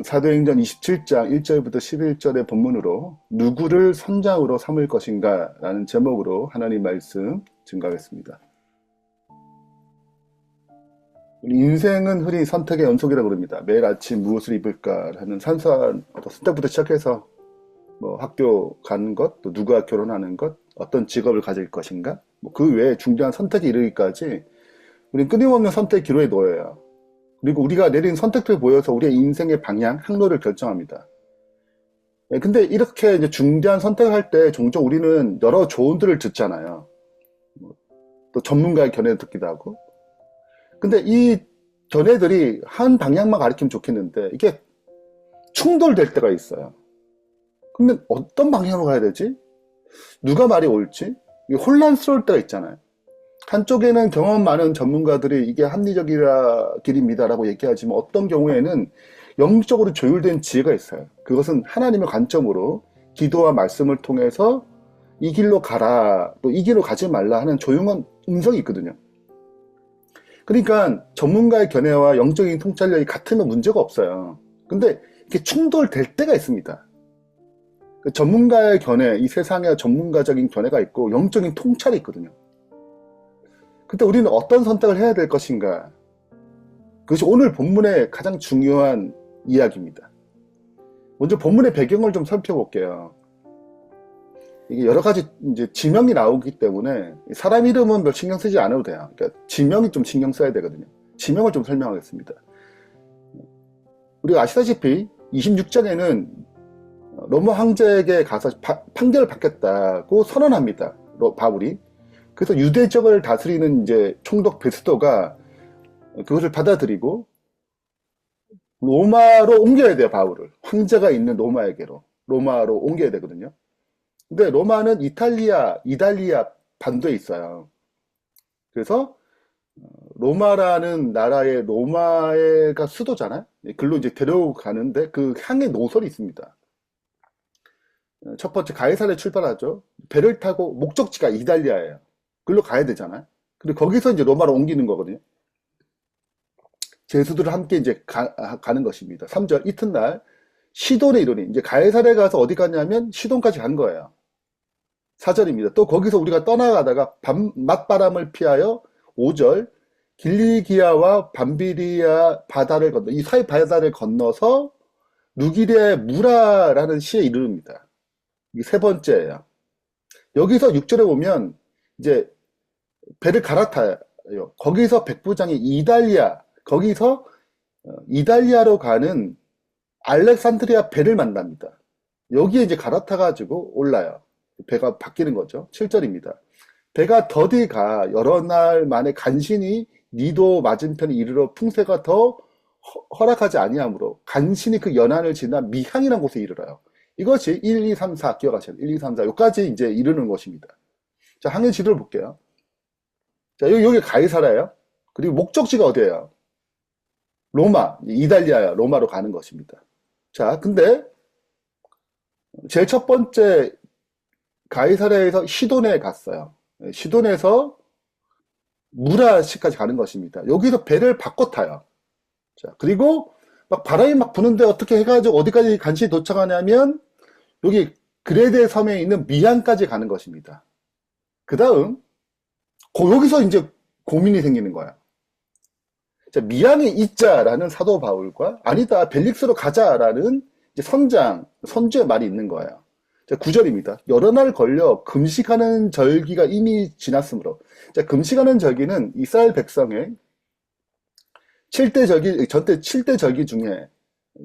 사도행전 27장 1절부터 11절의 본문으로 누구를 선장으로 삼을 것인가 라는 제목으로 하나님 말씀 증가하겠습니다. 인생은 흔히 선택의 연속이라고 그럽니다. 매일 아침 무엇을 입을까 하는 산소한 선택부터 시작해서 학교 가는 것, 또 누가 결혼하는 것, 어떤 직업을 가질 것인가, 그 외에 중요한 선택에 이르기까지 우리는 끊임없는 선택 기로에 놓여요. 그리고 우리가 내린 선택들을 보여서 우리의 인생의 방향, 항로를 결정합니다. 근데 이렇게 이제 중대한 선택을 할 때 종종 우리는 여러 조언들을 듣잖아요. 또 전문가의 견해를 듣기도 하고. 근데 이 견해들이 한 방향만 가리키면 좋겠는데 이게 충돌될 때가 있어요. 그러면 어떤 방향으로 가야 되지? 누가 말이 옳지? 이게 혼란스러울 때가 있잖아요. 한쪽에는 경험 많은 전문가들이 이게 합리적이라 길입니다라고 얘기하지만 어떤 경우에는 영적으로 조율된 지혜가 있어요. 그것은 하나님의 관점으로 기도와 말씀을 통해서 이 길로 가라, 또 이 길로 가지 말라 하는 조용한 음성이 있거든요. 그러니까 전문가의 견해와 영적인 통찰력이 같으면 문제가 없어요. 근데 이게 충돌될 때가 있습니다. 전문가의 견해, 이 세상에 전문가적인 견해가 있고 영적인 통찰이 있거든요. 그때 우리는 어떤 선택을 해야 될 것인가? 그것이 오늘 본문의 가장 중요한 이야기입니다. 먼저 본문의 배경을 좀 살펴볼게요. 이게 여러 가지 이제 지명이 나오기 때문에 사람 이름은 별 신경 쓰지 않아도 돼요. 그러니까 지명이 좀 신경 써야 되거든요. 지명을 좀 설명하겠습니다. 우리가 아시다시피 26장에는 로마 황제에게 가서 판결을 받겠다고 선언합니다. 바울이. 그래서 유대적을 다스리는 이제 총독 베스도가 그것을 받아들이고 로마로 옮겨야 돼요, 바울을. 황제가 있는 로마로 옮겨야 되거든요. 근데 로마는 이달리아 반도에 있어요. 그래서 로마라는 나라의 로마가 수도잖아요. 글로 이제 데려가는데 그 향해 노선이 있습니다. 첫 번째 가이사르에 출발하죠. 배를 타고 목적지가 이달리아예요. 글로 가야 되잖아요. 근데 거기서 이제 로마로 옮기는 거거든요. 제수들을 함께 이제 가는 것입니다. 3절 이튿날 시돈에 이르니 이제 가이사르에 가서 어디 갔냐면 시돈까지 간 거예요. 4절입니다. 또 거기서 우리가 떠나가다가 맞바람을 피하여 5절 길리기아와 밤비리아 바다를 건너 이 사이 바다를 건너서 누기레 무라라는 시에 이르릅니다. 이게 세 번째예요. 여기서 6절에 보면 이제 배를 갈아타요. 거기서 백부장이 거기서 이달리아로 가는 알렉산드리아 배를 만납니다. 여기에 이제 갈아타가지고 올라요. 배가 바뀌는 거죠. 7절입니다. 배가 더디 가 여러 날 만에 간신히 니도 맞은편에 이르러 풍세가 더 허락하지 아니하므로 간신히 그 연안을 지나 미향이라는 곳에 이르러요. 이것이 1, 2, 3, 4 기억하셔야 돼요. 1, 2, 3, 4 여기까지 이제 이르는 것입니다. 자, 항해 지도를 볼게요. 자, 여기 가이사라예요. 그리고 목적지가 어디예요? 로마, 이달리아야. 로마로 가는 것입니다. 자, 근데 제일 첫 번째 가이사라에서 시돈에 갔어요. 시돈에서 무라시까지 가는 것입니다. 여기서 배를 바꿔 타요. 자, 그리고 막 바람이 막 부는데 어떻게 해가지고 어디까지 간신히 도착하냐면 여기 그레데 섬에 있는 미안까지 가는 것입니다. 그 다음 여기서 이제 고민이 생기는 거야. 자, 미양에 있자라는 사도 바울과 아니다 벨릭스로 가자라는 이제 선주의 말이 있는 거예요. 자, 9절입니다. 여러 날 걸려 금식하는 절기가 이미 지났으므로. 자, 금식하는 절기는 이스라엘 백성의 7대 절기, 전때 7대 절기 중에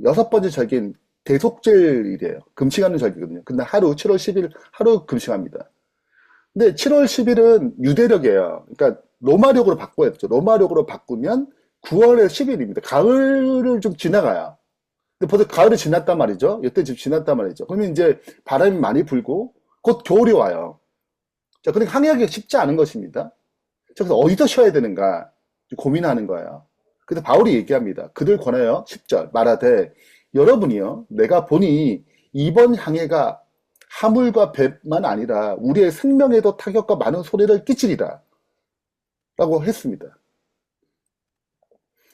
6번째 절기인 대속절이래요. 금식하는 절기거든요. 근데 7월 10일 하루 금식합니다. 근데 7월 10일은 유대력이에요. 그러니까 로마력으로 바꿔야 되죠. 로마력으로 바꾸면 9월에 10일입니다. 가을을 좀 지나가요. 근데 벌써 가을이 지났단 말이죠. 이때 집 지났단 말이죠. 그러면 이제 바람이 많이 불고 곧 겨울이 와요. 자, 근데 항해하기가 쉽지 않은 것입니다. 자, 그래서 어디서 쉬어야 되는가 고민하는 거예요. 그래서 바울이 얘기합니다. 그들 권하여 10절 말하되 여러분이요 내가 보니 이번 항해가 하물과 배만 아니라 우리의 생명에도 타격과 많은 손해를 끼치리라 라고 했습니다.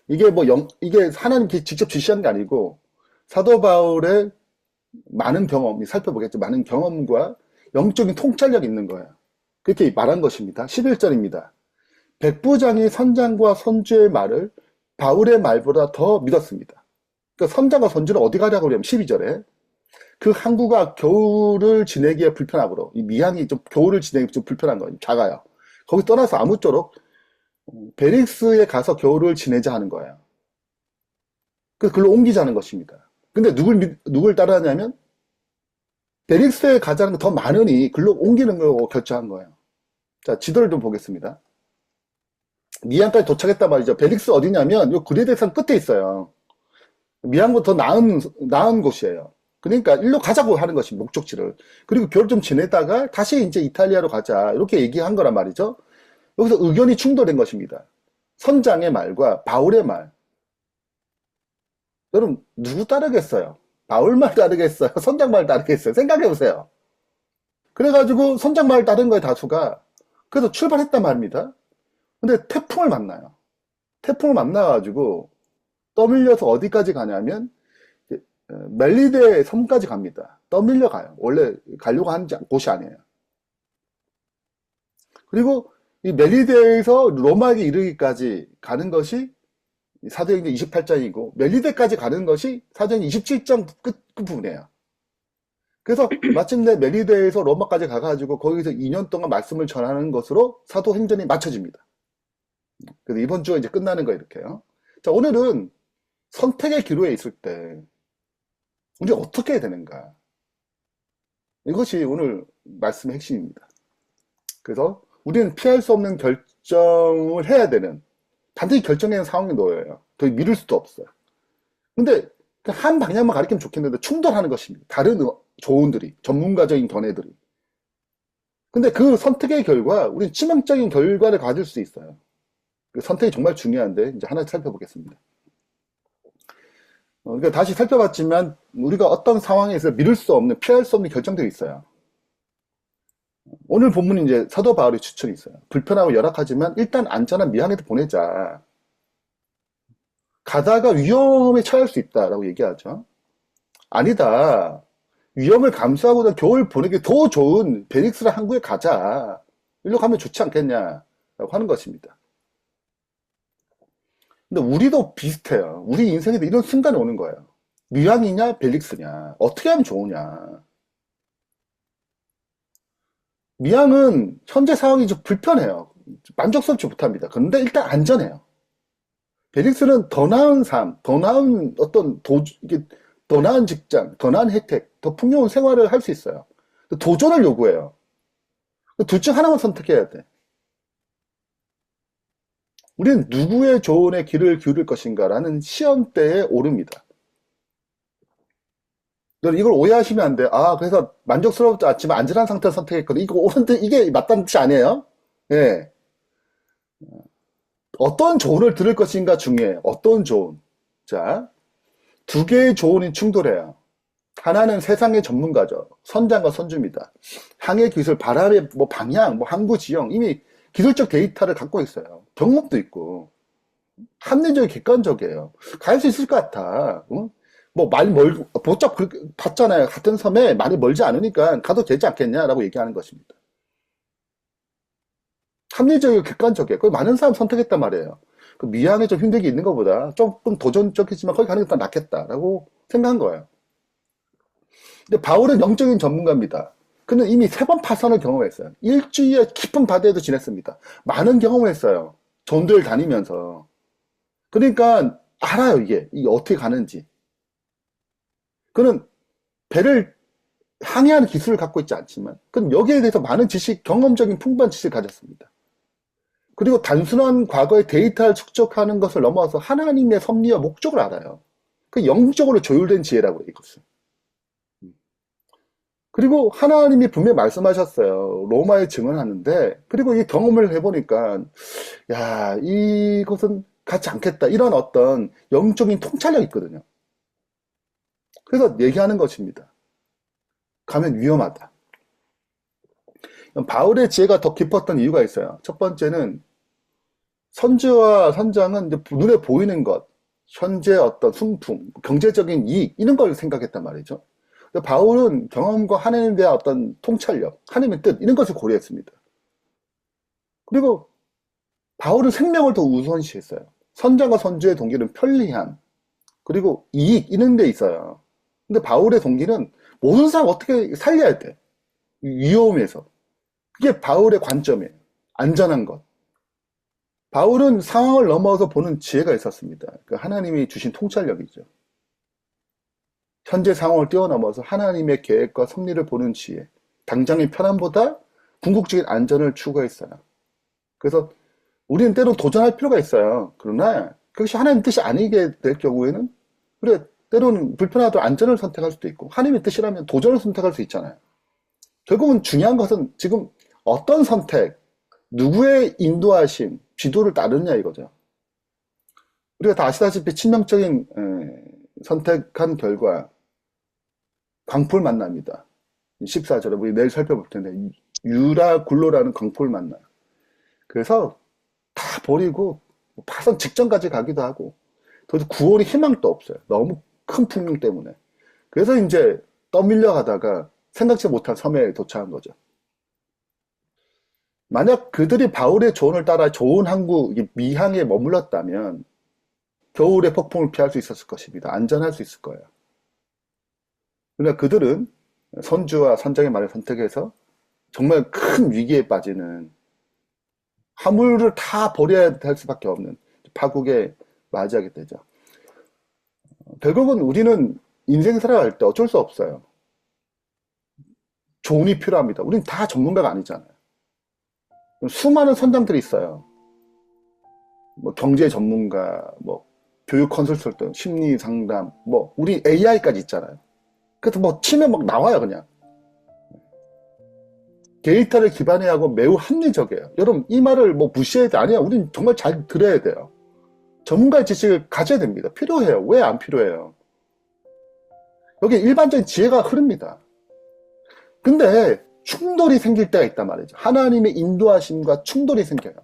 이게 이게 하나님께 직접 지시한 게 아니고 사도 바울의 많은 경험이 살펴보겠죠. 많은 경험과 영적인 통찰력이 있는 거예요. 그렇게 말한 것입니다. 11절입니다. 백부장이 선장과 선주의 말을 바울의 말보다 더 믿었습니다. 그러니까 선장과 선주는 어디 가냐고 그러면 12절에 그 항구가 겨울을 지내기에 불편하므로 이 미항이 좀 겨울을 지내기 좀 불편한 거예요. 작아요. 거기 떠나서 아무쪼록 베릭스에 가서 겨울을 지내자 하는 거예요. 그래서 글로 옮기자는 것입니다. 근데 누굴 따라하냐면 베릭스에 가자는 게 더 많으니 글로 옮기는 거 결정한 거예요. 자, 지도를 좀 보겠습니다. 미항까지 도착했단 말이죠. 베릭스 어디냐면 요 그레데산 끝에 있어요. 미항보다 더 나은 곳이에요. 그러니까 일로 가자고 하는 것이 목적지를. 그리고 겨울 좀 지내다가 다시 이제 이탈리아로 가자. 이렇게 얘기한 거란 말이죠. 여기서 의견이 충돌된 것입니다. 선장의 말과 바울의 말. 여러분, 누구 따르겠어요? 바울 말 따르겠어요? 선장 말 따르겠어요? 생각해 보세요. 그래가지고 선장 말 따른 거예요, 다수가. 그래서 출발했단 말입니다. 근데 태풍을 만나요. 태풍을 만나가지고 떠밀려서 어디까지 가냐면 멜리데 섬까지 갑니다. 떠밀려 가요. 원래 가려고 하는 곳이 아니에요. 그리고 이 멜리데에서 로마에 이르기까지 가는 것이 사도행전 28장이고 멜리데까지 가는 것이 사도행전 27장 끝 부분이에요. 그래서 마침내 멜리데에서 로마까지 가가지고 거기서 2년 동안 말씀을 전하는 것으로 사도행전이 맞춰집니다. 그래서 이번 주가 이제 끝나는 거예요, 이렇게요. 자, 오늘은 선택의 기로에 있을 때 우리 어떻게 해야 되는가? 이것이 오늘 말씀의 핵심입니다. 그래서 우리는 피할 수 없는 결정을 해야 되는, 반드시 결정해야 하는 상황에 놓여요. 더 미룰 수도 없어요. 근데 한 방향만 가리키면 좋겠는데 충돌하는 것입니다. 다른 조언들이, 전문가적인 견해들이. 근데 그 선택의 결과, 우리는 치명적인 결과를 가질 수 있어요. 선택이 정말 중요한데, 이제 하나씩 살펴보겠습니다. 그러니까 다시 살펴봤지만, 우리가 어떤 상황에서 미룰 수 없는, 피할 수 없는 결정들이 있어요. 오늘 본문은 이제 사도 바울의 추천이 있어요. 불편하고 열악하지만 일단 안전한 미항에도 보내자. 가다가 위험에 처할 수 있다라고 얘기하죠. 아니다. 위험을 감수하고도 겨울 보내기 더 좋은 베릭스라 항구에 가자. 일로 가면 좋지 않겠냐라고 하는 것입니다. 근데 우리도 비슷해요. 우리 인생에도 이런 순간이 오는 거예요. 미항이냐 벨릭스냐 어떻게 하면 좋으냐. 미항은 현재 상황이 좀 불편해요. 만족스럽지 못합니다. 그런데 일단 안전해요. 벨릭스는 더 나은 삶, 더 나은 이게 더 나은 직장, 더 나은 혜택, 더 풍요로운 생활을 할 수 있어요. 도전을 요구해요. 둘 중 하나만 선택해야 돼. 우리는 누구의 조언에 귀를 기울일 것인가라는 시험대에 오릅니다. 이걸 오해하시면 안 돼요. 아, 그래서 만족스럽지 않지만 안전한 상태를 선택했거든. 이게 맞다는 뜻이 아니에요. 예. 어떤 조언을 들을 것인가 중요해요. 어떤 조언. 자, 두 개의 조언이 충돌해요. 하나는 세상의 전문가죠. 선장과 선주입니다. 항해 기술, 바람의 방향, 항구 지형, 이미 기술적 데이터를 갖고 있어요. 경험도 있고. 합리적이 객관적이에요. 갈 수 있을 것 같아. 응? 많이 복잡 봤잖아요. 같은 섬에 많이 멀지 않으니까 가도 되지 않겠냐라고 얘기하는 것입니다. 합리적이고 객관적이에요. 그 많은 사람 선택했단 말이에요. 그 미항에 좀 힘들게 있는 것보다 조금 도전적이지만 거기 가는 게 더 낫겠다라고 생각한 거예요. 근데 바울은 영적인 전문가입니다. 그는 이미 3번 파선을 경험했어요. 일주일에 깊은 바다에도 지냈습니다. 많은 경험을 했어요. 전도를 다니면서. 그러니까 알아요, 이게 어떻게 가는지. 그는 배를 항해하는 기술을 갖고 있지 않지만 그는 여기에 대해서 많은 경험적인 풍부한 지식을 가졌습니다. 그리고 단순한 과거의 데이터를 축적하는 것을 넘어서 하나님의 섭리와 목적을 알아요. 그 영적으로 조율된 지혜라고 해요, 이것은. 그리고 하나님이 분명히 말씀하셨어요. 로마에 증언하는데, 그리고 이 경험을 해보니까, 야, 이것은 같지 않겠다. 이런 어떤 영적인 통찰력이 있거든요. 그래서 얘기하는 것입니다. 가면 위험하다. 바울의 지혜가 더 깊었던 이유가 있어요. 첫 번째는 선지와 선장은 이제 눈에 보이는 것, 현재 어떤 순풍, 경제적인 이익 이런 걸 생각했단 말이죠. 근데 바울은 경험과 하나님에 대한 어떤 통찰력, 하나님의 뜻 이런 것을 고려했습니다. 그리고 바울은 생명을 더 우선시했어요. 선장과 선주의 동기는 편리함, 그리고 이익 이런 데 있어요. 근데 바울의 동기는 모든 사람 어떻게 살려야 돼. 위험에서. 그게 바울의 관점이에요. 안전한 것. 바울은 상황을 넘어서 보는 지혜가 있었습니다. 그 하나님이 주신 통찰력이죠. 현재 상황을 뛰어넘어서 하나님의 계획과 섭리를 보는 지혜. 당장의 편함보다 궁극적인 안전을 추구했어요. 그래서 우리는 때로 도전할 필요가 있어요. 그러나 그것이 하나님 뜻이 아니게 될 경우에는 그래 때로는 불편하더라도 안전을 선택할 수도 있고 하나님의 뜻이라면 도전을 선택할 수 있잖아요. 결국은 중요한 것은 지금 어떤 선택, 누구의 인도하심, 지도를 따르느냐 이거죠. 우리가 다 아시다시피 치명적인 선택한 결과 광포를 만납니다. 14절에 우리 내일 살펴볼 텐데 유라 굴로라는 광포를 만나요. 그래서 다 버리고 파산 직전까지 가기도 하고 도대체 구원의 희망도 없어요. 너무 큰 풍랑 때문에. 그래서 이제 떠밀려 가다가 생각지 못한 섬에 도착한 거죠. 만약 그들이 바울의 조언을 따라 좋은 항구 미항에 머물렀다면 겨울의 폭풍을 피할 수 있었을 것입니다. 안전할 수 있을 거예요. 그러나 그들은 선주와 선장의 말을 선택해서 정말 큰 위기에 빠지는 화물을 다 버려야 할 수밖에 없는 파국에 맞이하게 되죠. 결국은 우리는 인생 살아갈 때 어쩔 수 없어요. 조언이 필요합니다. 우리는 다 전문가가 아니잖아요. 수많은 선장들이 있어요. 뭐 경제 전문가, 뭐 교육 컨설턴트, 심리 상담, 뭐 우리 AI까지 있잖아요. 그래서 뭐 치면 막 나와요 그냥. 데이터를 기반에 하고 매우 합리적이에요. 여러분 이 말을 뭐 무시해야 돼? 아니야. 우린 정말 잘 들어야 돼요. 전문가의 지식을 가져야 됩니다. 필요해요. 왜 안 필요해요? 여기 일반적인 지혜가 흐릅니다. 근데 충돌이 생길 때가 있단 말이죠. 하나님의 인도하심과 충돌이 생겨요.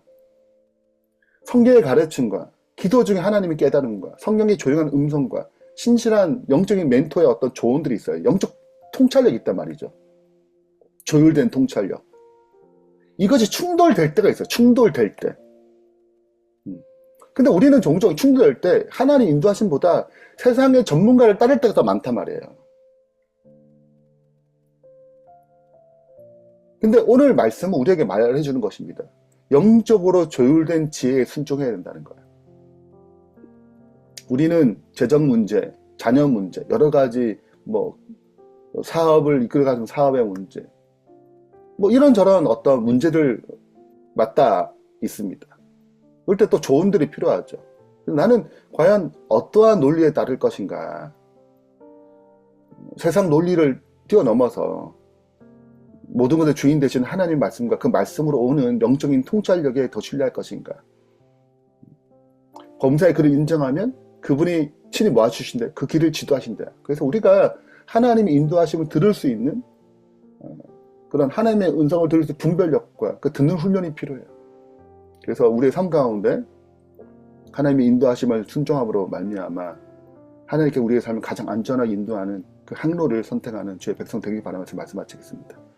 성경의 가르침과 기도 중에 하나님의 깨달음과 성경의 조용한 음성과 신실한 영적인 멘토의 어떤 조언들이 있어요. 영적 통찰력이 있단 말이죠. 조율된 통찰력. 이것이 충돌될 때가 있어요. 충돌될 때. 근데 우리는 종종 충돌될 때 하나님 인도하심보다 세상의 전문가를 따를 때가 더 많단 말이에요. 근데 오늘 말씀은 우리에게 말해주는 것입니다. 영적으로 조율된 지혜에 순종해야 된다는 거예요. 우리는 재정 문제, 자녀 문제, 여러 가지 뭐 사업을 이끌어가는 사업의 문제, 뭐 이런저런 어떤 문제들 맞닿아 있습니다. 그럴 때 또 조언들이 필요하죠. 나는 과연 어떠한 논리에 따를 것인가? 세상 논리를 뛰어넘어서 모든 것의 주인 되신 하나님 말씀과 그 말씀으로 오는 영적인 통찰력에 더 신뢰할 것인가? 범사의 그를 인정하면 그분이 친히 모아주신대, 그 길을 지도하신대. 그래서 우리가 하나님의 인도하심을 들을 수 있는 그런 하나님의 음성을 들을 수 있는 분별력과 그 듣는 훈련이 필요해요. 그래서 우리의 삶 가운데 하나님의 인도하심을 순종함으로 말미암아 하나님께 우리의 삶을 가장 안전하게 인도하는 그 항로를 선택하는 주의 백성 되길 바라면서 말씀 마치겠습니다.